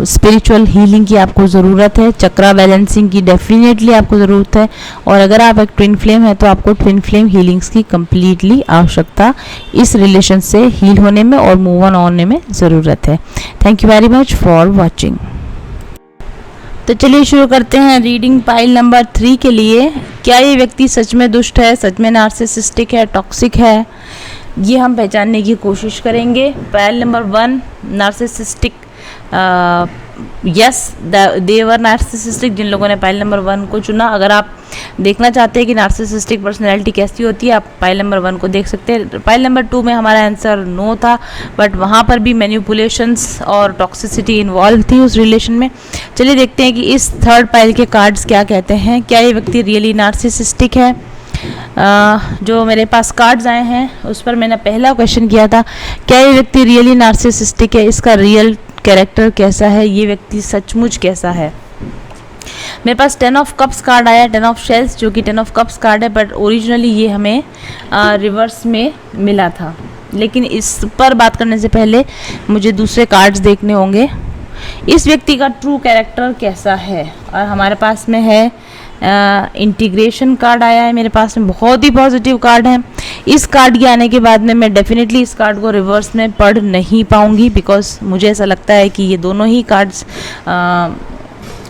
स्पिरिचुअल हीलिंग की आपको ज़रूरत है, चक्रा बैलेंसिंग की डेफिनेटली आपको ज़रूरत है, और अगर आप एक ट्विन फ्लेम है तो आपको ट्विन फ्लेम हीलिंग्स की कम्प्लीटली आवश्यकता इस रिलेशन से हील होने में और मूव ऑन होने में ज़रूरत है। Thank you very much for watching. तो चलिए शुरू करते हैं रीडिंग पाइल नंबर 3 के लिए। क्या ये व्यक्ति सच में दुष्ट है, सच में नार्सिसिस्टिक है, टॉक्सिक है, ये हम पहचानने की कोशिश करेंगे। पाइल नंबर 1 नार्सिसिस्टिक, यस देवर नार्सिसिस्टिक। जिन लोगों ने पाइल नंबर 1 को चुना, अगर आप देखना चाहते हैं कि नार्सिसिस्टिक पर्सनैलिटी कैसी होती है, आप पाइल नंबर 1 को देख सकते हैं। पाइल नंबर 2 में हमारा आंसर नो था, बट वहाँ पर भी मैनिपुलेशंस और टॉक्सिसिटी इन्वॉल्व थी उस रिलेशन में। चलिए देखते हैं कि इस थर्ड पाइल के कार्ड्स क्या कहते हैं। क्या ये व्यक्ति रियली नार्सिसिस्टिक है? जो मेरे पास कार्ड्स आए हैं उस पर मैंने पहला क्वेश्चन किया था, क्या ये व्यक्ति रियली नार्सिसिस्टिक है, इसका रियल कैरेक्टर कैसा है, ये व्यक्ति सचमुच कैसा है। मेरे पास 10 ऑफ कप्स कार्ड आया, 10 ऑफ शेल्स, जो कि 10 ऑफ कप्स कार्ड है, बट ओरिजिनली ये हमें रिवर्स में मिला था। लेकिन इस पर बात करने से पहले मुझे दूसरे कार्ड्स देखने होंगे। इस व्यक्ति का ट्रू कैरेक्टर कैसा है। और हमारे पास में है इंटीग्रेशन कार्ड आया है मेरे पास में, बहुत ही पॉजिटिव कार्ड है। इस कार्ड के आने के बाद में मैं डेफिनेटली इस कार्ड को रिवर्स में पढ़ नहीं पाऊंगी, बिकॉज मुझे ऐसा लगता है कि ये दोनों ही कार्ड्स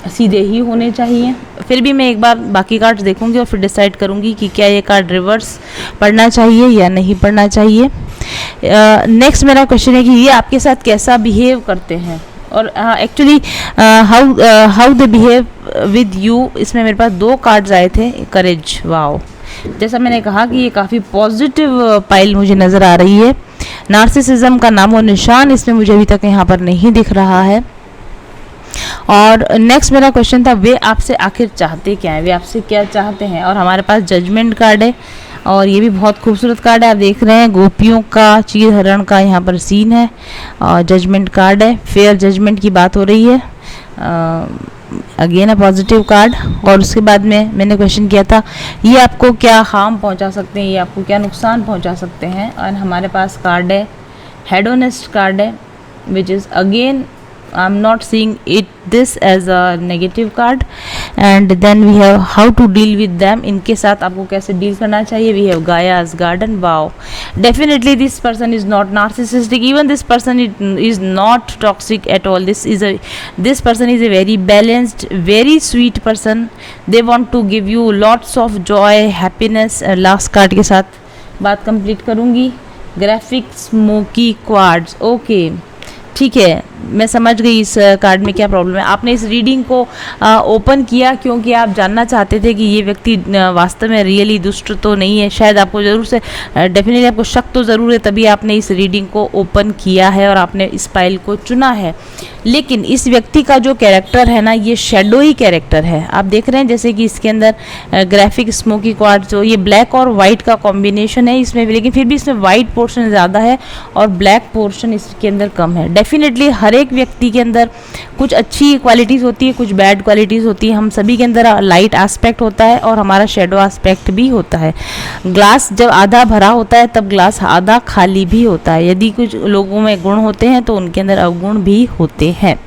सीधे ही होने चाहिए। फिर भी मैं एक बार बाकी कार्ड्स देखूंगी और फिर डिसाइड करूंगी कि क्या ये कार्ड रिवर्स पढ़ना चाहिए या नहीं पढ़ना चाहिए। नेक्स्ट मेरा क्वेश्चन है कि ये आपके साथ कैसा बिहेव करते हैं, और actually how they behave with you. इसमें मेरे पास 2 कार्ड्स आए थे, करेज, वाओ। जैसा मैंने कहा कि ये काफ़ी पॉजिटिव पाइल मुझे नज़र आ रही है। नार्सिसिज्म का नामो निशान इसमें मुझे अभी तक यहाँ पर नहीं दिख रहा है। और नेक्स्ट मेरा क्वेश्चन था, वे आपसे आखिर चाहते क्या है, वे आपसे क्या चाहते हैं। और हमारे पास जजमेंट कार्ड है, और ये भी बहुत खूबसूरत कार्ड है। आप देख रहे हैं गोपियों का चीर हरण का यहाँ पर सीन है, और जजमेंट कार्ड है, फेयर जजमेंट की बात हो रही है। Again a positive card. और उसके बाद में मैंने क्वेश्चन किया था, ये आपको क्या हार्म पहुंचा सकते हैं, ये आपको क्या नुकसान पहुंचा सकते हैं। और हमारे पास कार्ड है हेडोनिस्ट कार्ड है, which is again I am not seeing it this as a negative card. And then we have how to deal with them, इनके साथ आपको कैसे डील करना चाहिए। We have Gaia's garden, wow. Definitely this person is not narcissistic, even this person is not toxic at all. This person is a very balanced, very sweet person. They want to give you lots of joy, happiness। Last card के साथ बात कंप्लीट करूंगी। ग्राफिक स्मोकी क्वार्ट्ज, ओके, ठीक है, मैं समझ गई इस कार्ड में क्या प्रॉब्लम है। आपने इस रीडिंग को ओपन किया क्योंकि आप जानना चाहते थे कि ये व्यक्ति वास्तव में रियली दुष्ट तो नहीं है। शायद आपको ज़रूर से डेफिनेटली आपको शक तो ज़रूर है, तभी आपने इस रीडिंग को ओपन किया है और आपने इस फाइल को चुना है। लेकिन इस व्यक्ति का जो कैरेक्टर है ना, ये शेडोई कैरेक्टर है। आप देख रहे हैं जैसे कि इसके अंदर ग्राफिक स्मोकी क्वार्ट्ज, जो ये ब्लैक और वाइट का कॉम्बिनेशन है इसमें भी, लेकिन फिर भी इसमें वाइट पोर्शन ज़्यादा है और ब्लैक पोर्शन इसके अंदर कम है। डेफिनेटली हर एक व्यक्ति के अंदर कुछ अच्छी क्वालिटीज़ होती है, कुछ बैड क्वालिटीज़ होती है। हम सभी के अंदर लाइट एस्पेक्ट होता है और हमारा शेडो एस्पेक्ट भी होता है। ग्लास जब आधा भरा होता है तब ग्लास आधा खाली भी होता है। यदि कुछ लोगों में गुण होते हैं तो उनके अंदर अवगुण भी होते हैं।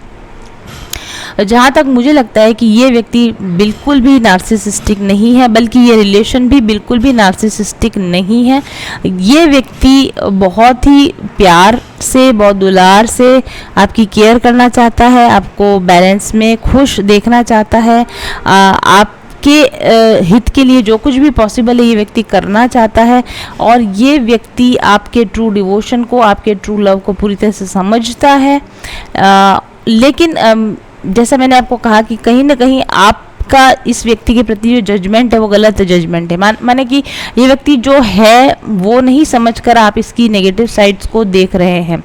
जहाँ तक मुझे लगता है कि ये व्यक्ति बिल्कुल भी नार्सिसिस्टिक नहीं है, बल्कि ये रिलेशन भी बिल्कुल भी नार्सिसिस्टिक नहीं है। ये व्यक्ति बहुत ही प्यार से, बहुत दुलार से आपकी केयर करना चाहता है, आपको बैलेंस में खुश देखना चाहता है। आप के हित के लिए जो कुछ भी पॉसिबल है ये व्यक्ति करना चाहता है। और ये व्यक्ति आपके ट्रू डिवोशन को, आपके ट्रू लव को पूरी तरह से समझता है। लेकिन जैसा मैंने आपको कहा कि कहीं ना कहीं आपका इस व्यक्ति के प्रति जो जजमेंट है वो गलत जजमेंट है। माने कि ये व्यक्ति जो है वो नहीं समझकर आप इसकी नेगेटिव साइड्स को देख रहे हैं।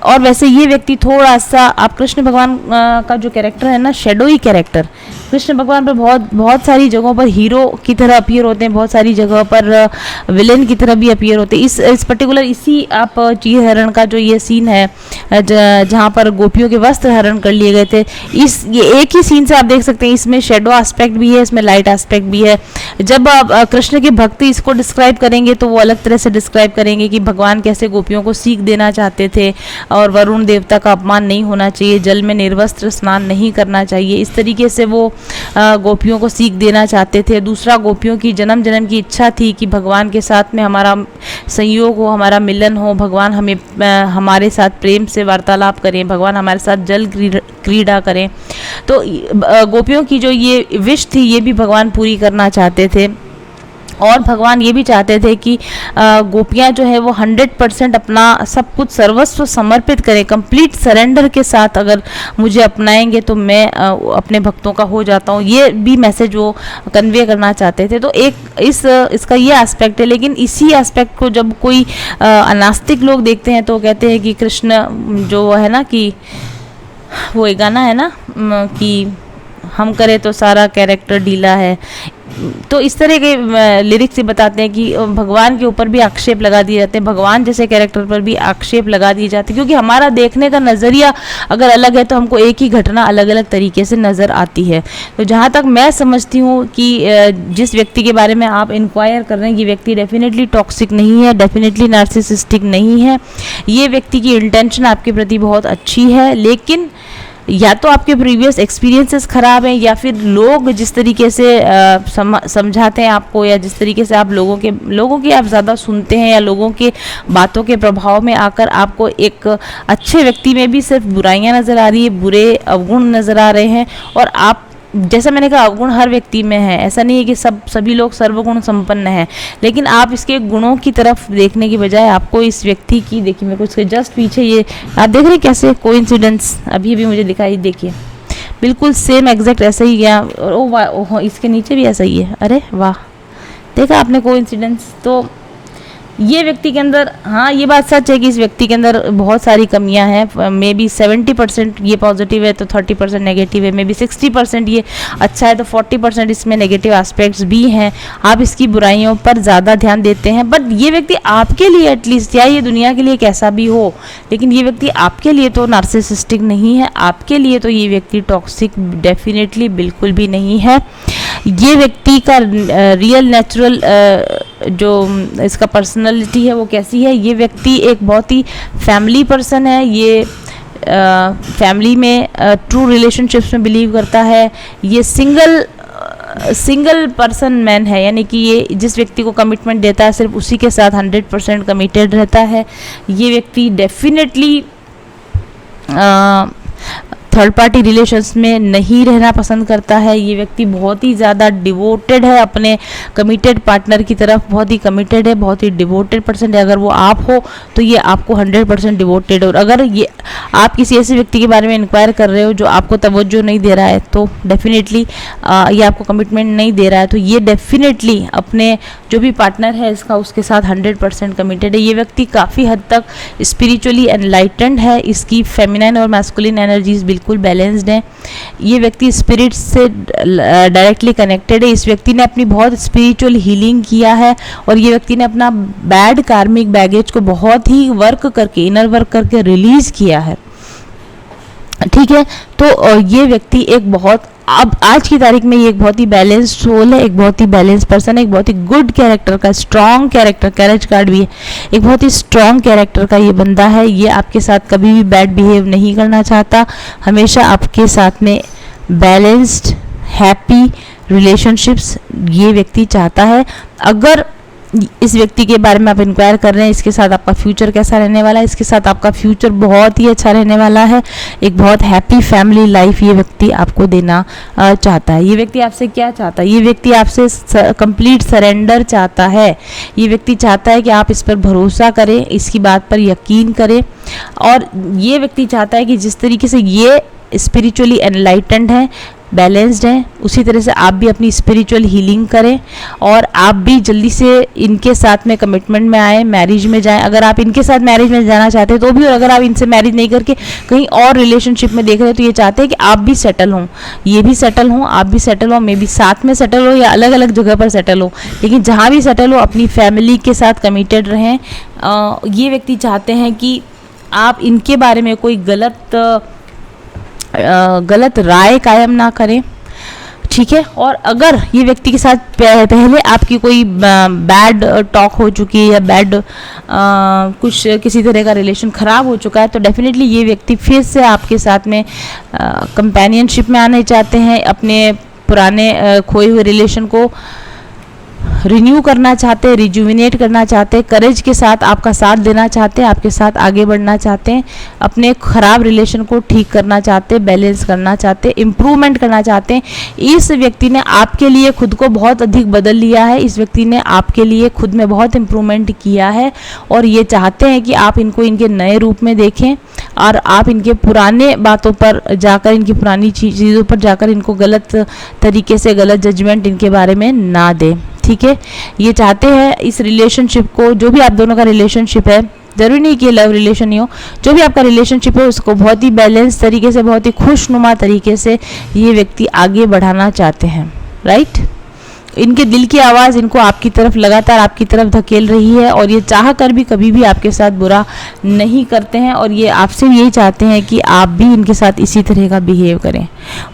और वैसे ये व्यक्ति थोड़ा सा, आप कृष्ण भगवान का जो कैरेक्टर है ना, शेडोई कैरेक्टर, कृष्ण भगवान पर बहुत सारी जगहों पर हीरो की तरह अपीयर होते हैं, बहुत सारी जगहों पर विलेन की तरह भी अपीयर होते हैं। इस पर्टिकुलर इसी आप चीर हरण का जो ये सीन है जहाँ पर गोपियों के वस्त्र हरण कर लिए गए थे, ये एक ही सीन से आप देख सकते हैं इसमें शेडो एस्पेक्ट भी है, इसमें लाइट एस्पेक्ट भी है। जब आप कृष्ण की भक्ति इसको डिस्क्राइब करेंगे तो वो अलग तरह से डिस्क्राइब करेंगे कि भगवान कैसे गोपियों को सीख देना चाहते थे, और वरुण देवता का अपमान नहीं होना चाहिए, जल में निर्वस्त्र स्नान नहीं करना चाहिए। इस तरीके से वो गोपियों को सीख देना चाहते थे। दूसरा, गोपियों की जन्म जन्म की इच्छा थी कि भगवान के साथ में हमारा संयोग हो, हमारा मिलन हो, भगवान हमें हमारे साथ प्रेम से वार्तालाप करें, भगवान हमारे साथ जल क्रीड़ा करें। तो गोपियों की जो ये विश थी ये भी भगवान पूरी करना चाहते थे। और भगवान ये भी चाहते थे कि गोपियाँ जो है वो 100% अपना सब कुछ सर्वस्व समर्पित करें, कंप्लीट सरेंडर के साथ अगर मुझे अपनाएंगे तो मैं अपने भक्तों का हो जाता हूँ। ये भी मैसेज वो कन्वे करना चाहते थे। तो एक इसका ये एस्पेक्ट है। लेकिन इसी एस्पेक्ट को जब कोई अनास्तिक लोग देखते हैं तो कहते हैं कि कृष्ण जो है ना, कि वो एक गाना है ना कि हम करें तो सारा कैरेक्टर ढीला है, तो इस तरह के लिरिक्स से बताते हैं कि भगवान के ऊपर भी आक्षेप लगा दिए जाते हैं, भगवान जैसे कैरेक्टर पर भी आक्षेप लगा दिए जाते हैं, क्योंकि हमारा देखने का नज़रिया अगर अलग है तो हमको एक ही घटना अलग अलग तरीके से नज़र आती है। तो जहाँ तक मैं समझती हूँ कि जिस व्यक्ति के बारे में आप इंक्वायर कर रहे हैं, ये व्यक्ति डेफिनेटली टॉक्सिक नहीं है, डेफिनेटली नार्सिसिस्टिक नहीं है। ये व्यक्ति की इंटेंशन आपके प्रति बहुत अच्छी है, लेकिन या तो आपके प्रीवियस एक्सपीरियंसेस ख़राब हैं, या फिर लोग जिस तरीके से समझाते हैं आपको, या जिस तरीके से आप लोगों की आप ज़्यादा सुनते हैं, या लोगों के बातों के प्रभाव में आकर आपको एक अच्छे व्यक्ति में भी सिर्फ बुराइयां नज़र आ रही है, बुरे अवगुण नज़र आ रहे हैं। और आप, जैसा मैंने कहा, अवगुण हर व्यक्ति में है, ऐसा नहीं है कि सभी लोग सर्वगुण संपन्न हैं, लेकिन आप इसके गुणों की तरफ देखने की बजाय आपको इस व्यक्ति की, देखिए मेरे को इसके जस्ट पीछे ये आप देख रहे हैं कैसे कोइंसिडेंस अभी भी मुझे दिखाई, देखिए बिल्कुल सेम एग्जैक्ट ऐसा ही गया, और ओ वाह, ओह इसके नीचे भी ऐसा ही है, अरे वाह, देखा आपने कोइंसिडेंस। तो ये व्यक्ति के अंदर, हाँ ये बात सच है कि इस व्यक्ति के अंदर बहुत सारी कमियां हैं। मे बी 70% ये पॉजिटिव है तो 30% नेगेटिव है, मे बी 60% ये अच्छा है तो 40% इसमें नेगेटिव एस्पेक्ट्स भी हैं। आप इसकी बुराइयों पर ज़्यादा ध्यान देते हैं, बट ये व्यक्ति आपके लिए एटलीस्ट, या ये दुनिया के लिए कैसा भी हो, लेकिन ये व्यक्ति आपके लिए तो नार्सिसिस्टिक नहीं है, आपके लिए तो ये व्यक्ति टॉक्सिक डेफिनेटली बिल्कुल भी नहीं है। ये व्यक्ति का रियल नेचुरल जो इसका पर्सनालिटी है वो कैसी है, ये व्यक्ति एक बहुत ही फैमिली पर्सन है, ये फैमिली में ट्रू रिलेशनशिप्स में बिलीव करता है, ये सिंगल पर्सन मैन है, यानी कि ये जिस व्यक्ति को कमिटमेंट देता है सिर्फ उसी के साथ 100% कमिटेड रहता है। ये व्यक्ति डेफिनेटली थर्ड पार्टी रिलेशंस में नहीं रहना पसंद करता है। ये व्यक्ति बहुत ही ज़्यादा डिवोटेड है अपने कमिटेड पार्टनर की तरफ, बहुत ही कमिटेड है, बहुत ही डिवोटेड पर्सन है। अगर वो आप हो तो ये आपको 100% डिवोटेड है, और अगर ये आप किसी ऐसे व्यक्ति के बारे में इंक्वायर कर रहे हो जो आपको तवज्जो नहीं दे रहा है, तो डेफिनेटली ये आपको कमिटमेंट नहीं दे रहा है, तो ये डेफिनेटली अपने जो भी पार्टनर है इसका, उसके साथ 100% कमिटेड है। ये व्यक्ति काफ़ी हद तक स्पिरिचुअली एनलाइटेंड है, इसकी फेमिनाइन और मैस्कुलिन एनर्जीज बिल्कुल बैलेंस्ड है। ये व्यक्ति स्पिरिट से डायरेक्टली कनेक्टेड है। इस व्यक्ति ने अपनी बहुत स्पिरिचुअल हीलिंग किया है, और ये व्यक्ति ने अपना बैड कार्मिक बैगेज को बहुत ही वर्क करके, इनर वर्क करके रिलीज किया है। ठीक है, तो ये व्यक्ति एक बहुत, अब आज की तारीख में ये एक बहुत ही बैलेंस्ड सोल है, एक बहुत ही बैलेंस्ड पर्सन है, एक बहुत ही गुड कैरेक्टर का, स्ट्रॉन्ग कैरेक्टर, कैरेज कार्ड भी है, एक बहुत ही स्ट्रॉन्ग कैरेक्टर का ये बंदा है। ये आपके साथ कभी भी बैड बिहेव नहीं करना चाहता, हमेशा आपके साथ में बैलेंस्ड हैप्पी रिलेशनशिप्स ये व्यक्ति चाहता है। अगर इस व्यक्ति के बारे में आप इंक्वायर कर रहे हैं, इसके साथ आपका फ्यूचर कैसा रहने वाला है, इसके साथ आपका फ्यूचर बहुत ही अच्छा रहने वाला है, एक बहुत हैप्पी फैमिली लाइफ ये व्यक्ति आपको देना चाहता है। ये व्यक्ति आपसे क्या चाहता है? ये व्यक्ति आपसे कंप्लीट सरेंडर चाहता है। ये व्यक्ति चाहता है कि आप इस पर भरोसा करें, इसकी बात पर यकीन करें, और ये व्यक्ति चाहता है कि जिस तरीके से ये स्पिरिचुअली एनलाइटेंड है, बैलेंस्ड हैं, उसी तरह से आप भी अपनी स्पिरिचुअल हीलिंग करें, और आप भी जल्दी से इनके साथ में कमिटमेंट में आए, मैरिज में जाएं। अगर आप इनके साथ मैरिज में जाना चाहते हैं तो भी, और अगर आप इनसे मैरिज नहीं करके कहीं और रिलेशनशिप में देख रहे हैं तो ये चाहते हैं कि आप भी सेटल हों, ये भी सेटल हों, आप भी सेटल हो, मे बी साथ में सेटल हो या अलग अलग जगह पर सेटल हो, लेकिन जहाँ भी सेटल हो अपनी फैमिली के साथ कमिटेड रहें। ये व्यक्ति चाहते हैं कि आप इनके बारे में कोई गलत राय कायम ना करें, ठीक है। और अगर ये व्यक्ति के साथ पहले आपकी कोई बैड टॉक हो चुकी है, या बैड कुछ किसी तरह का रिलेशन ख़राब हो चुका है, तो डेफिनेटली ये व्यक्ति फिर से आपके साथ में कंपेनियनशिप में आने चाहते हैं, अपने पुराने खोए हुए रिलेशन को रिन्यू करना चाहते हैं, रिजुविनेट करना चाहते हैं, करेज के साथ आपका साथ देना चाहते हैं, आपके साथ आगे बढ़ना चाहते हैं, अपने ख़राब रिलेशन को ठीक करना चाहते हैं, बैलेंस करना चाहते हैं, इम्प्रूवमेंट करना चाहते हैं। इस व्यक्ति ने आपके लिए खुद को बहुत अधिक बदल लिया है, इस व्यक्ति ने आपके लिए खुद में बहुत इम्प्रूवमेंट किया है, और ये चाहते हैं कि आप इनको इनके नए रूप में देखें, और आप इनके पुराने बातों पर जाकर, इनकी पुरानी चीज़ों पर जाकर इनको गलत तरीके से गलत जजमेंट इनके बारे में ना दें, ठीक है। ये चाहते हैं इस रिलेशनशिप को, जो भी आप दोनों का रिलेशनशिप है, ज़रूरी नहीं कि लव रिलेशन ही हो, जो भी आपका रिलेशनशिप है उसको बहुत ही बैलेंस तरीके से, बहुत ही खुशनुमा तरीके से ये व्यक्ति आगे बढ़ाना चाहते हैं, राइट। इनके दिल की आवाज़ इनको आपकी तरफ लगातार आपकी तरफ धकेल रही है, और ये चाह कर भी कभी भी आपके साथ बुरा नहीं करते हैं, और ये आपसे यही चाहते हैं कि आप भी इनके साथ इसी तरह का बिहेव करें।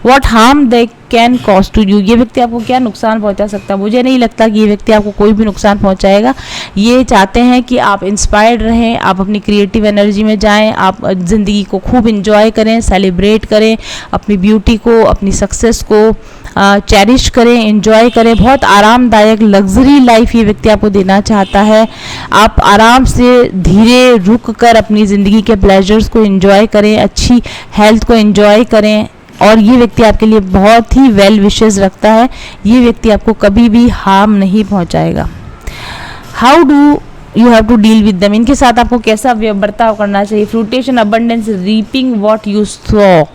What harm they can cause to you, ये व्यक्ति आपको क्या नुकसान पहुंचा सकता है? मुझे नहीं लगता कि ये व्यक्ति आपको कोई भी नुकसान पहुंचाएगा। ये चाहते हैं कि आप इंस्पायर्ड रहें, आप अपनी क्रिएटिव एनर्जी में जाएं, आप ज़िंदगी को खूब इंजॉय करें, सेलिब्रेट करें, अपनी ब्यूटी को, अपनी सक्सेस को चेरिश करें, एंजॉय करें। बहुत आरामदायक लग्जरी लाइफ ये व्यक्ति आपको देना चाहता है। आप आराम से धीरे रुक कर अपनी ज़िंदगी के प्लेजर्स को एंजॉय करें, अच्छी हेल्थ को एंजॉय करें, और ये व्यक्ति आपके लिए बहुत ही वेल विशेस रखता है। ये व्यक्ति आपको कभी भी हार्म नहीं पहुंचाएगा। How do you have to deal with them, इनके साथ आपको कैसा बर्ताव करना चाहिए? Fruition, abundance, reaping what you sow.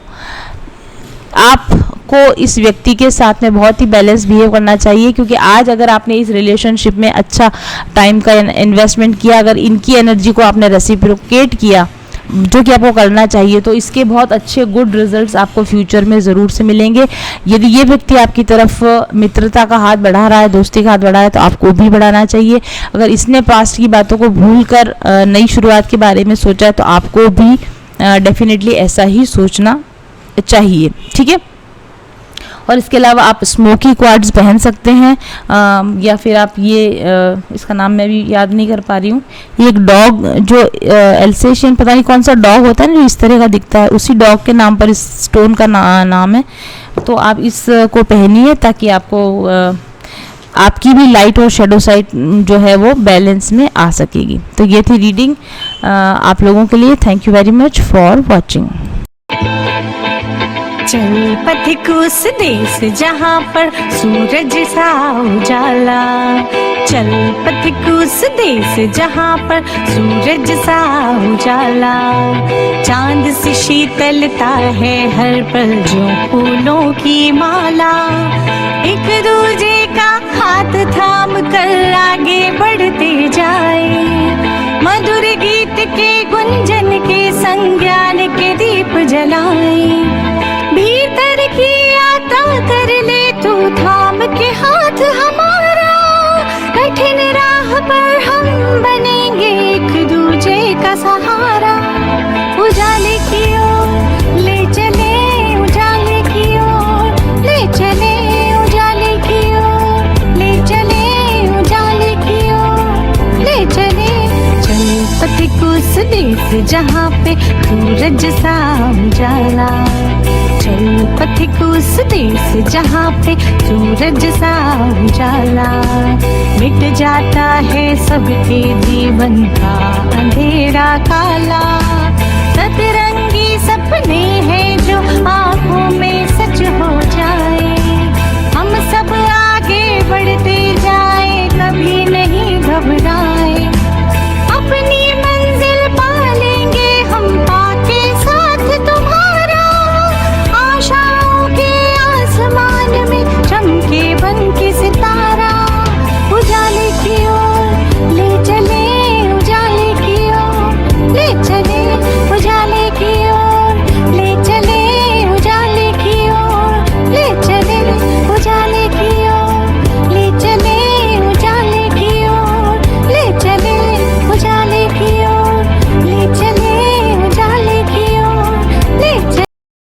आपको इस व्यक्ति के साथ में बहुत ही बैलेंस बिहेव करना चाहिए, क्योंकि आज अगर आपने इस रिलेशनशिप में अच्छा टाइम का इन्वेस्टमेंट किया, अगर इनकी एनर्जी को आपने रेसिप्रोकेट किया जो कि आपको करना चाहिए, तो इसके बहुत अच्छे गुड रिजल्ट्स आपको फ्यूचर में ज़रूर से मिलेंगे। यदि ये व्यक्ति आपकी तरफ मित्रता का हाथ बढ़ा रहा है, दोस्ती का हाथ बढ़ा है, तो आपको भी बढ़ाना चाहिए। अगर इसने पास्ट की बातों को भूल कर नई शुरुआत के बारे में सोचा है, तो आपको भी डेफिनेटली ऐसा ही सोचना चाहिए, ठीक है। और इसके अलावा आप स्मोकी क्वार्ट्ज पहन सकते हैं, या फिर आप ये इसका नाम मैं भी याद नहीं कर पा रही हूँ, ये एक डॉग जो एल्सेशियन पता नहीं कौन सा डॉग होता है ना, जो इस तरह का दिखता है, उसी डॉग के नाम पर इस स्टोन का नाम है। तो आप इसको पहनिए ताकि आपको आपकी भी लाइट और शेडो साइड जो है वो बैलेंस में आ सकेगी। तो ये थी रीडिंग आप लोगों के लिए। Thank you very much for watching. चल पथिक उस देश जहाँ पर सूरज सा उजाला, चल पथिक उस देश जहाँ पर सूरज सा उजाला, चांद से शीतलता है हर पल जो फूलों की माला, एक दूजे का हाथ थाम कर आगे बढ़ते जाए, मधुर गीत के गुंजन के संग ज्ञान के दीप जलाए, भीतर की आता कर ले तू थाम के हाथ हमारा, कठिन राह पर हम बनेंगे एक दूजे का सहारा, उजाले की ओर ले चले, उजाले की ओर ले चले, उजाले की ओर ले चले, उजाले की ओर ले चले, चल पथिक उस देश जहाँ पे सूरज सा उजाला, चल पथिक उस देश जहाँ पे सूरज सा उजाला, मिट जाता है सबके जीवन का अंधेरा काला।